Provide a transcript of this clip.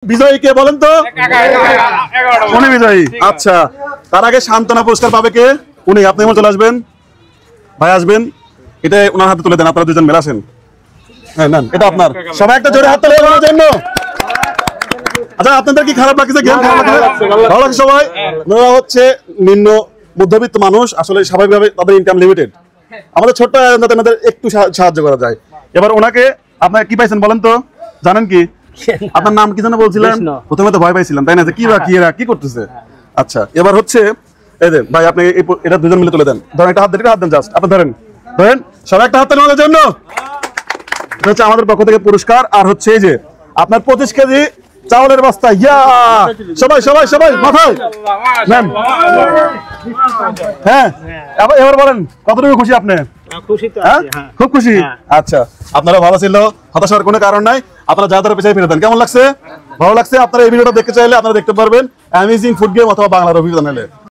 বিজয়ী কে বলেন তো? উনি বিজয়ী। আচ্ছা, তার আগে সান্ত্বনা পুরস্কার পাবে কে? উনি। আপনি এমন চলে আসবেন, ভাই আসবেন, এটা ওনার হাতে তুলে দেন। আপনারা দুজন মেলা আসেন। হ্যাঁ নেন, এটা আপনার। সবাই একটা জোরে হাত তালি ওনার জন্য। আচ্ছা, আপনাদের কি খারাপ লাগছে? গেম খারাপ লাগছে? ভালো লাগছে সবাই? ওনারা হচ্ছে নিম্ন মধ্যবিত্ত মানুষ, আসলে স্বাভাবিকভাবে তাদের ইনকাম লিমিটেড। আমাদের ছোট্ট যাতে আমাদের একটু সাহায্য করা যায়। এবার ওনাকে আপনারা কি পাইছেন বলেন তো? জানেন কি? আপনার নাম কি যেন বলছিলেন? প্রথমে তো ভয় পাইছিলাম, তাই না? যে কি করতেছে। আচ্ছা, এবার হচ্ছে এই দেন ভাই, আপনি এটা দুজন মিলে তুলে দেন। ধরেন একটা হাত দেন, হাত দেন জাস্ট। আপনি ধরেন ধরেন, সবাই একটা হাত তালি আমাদের জন্য। এটা হচ্ছে আমাদের পক্ষ থেকে পুরস্কার। আর হচ্ছে এই যে আপনার 25 কেজি চাউলের বস্তা। ইয়া, সবাই সবাই সবাই মাথায় নেন। হ্যাঁ, এবার বলেন কতটুকু খুশি আপনি? খুব খুশি। আচ্ছা, আপনারা ভালো ছিল, হতাশার কোনো কারণ নাই। আপনারা যা ধরে পেছনে ফিরে দেন। কেমন লাগছে? ভালো লাগছে? আপনারা এই ভিডিওটা দেখতে চাইলে আপনারা দেখতে পারবেন অ্যামেজিং ফুড গেম অথবা বাংলার অভিজ্ঞতা।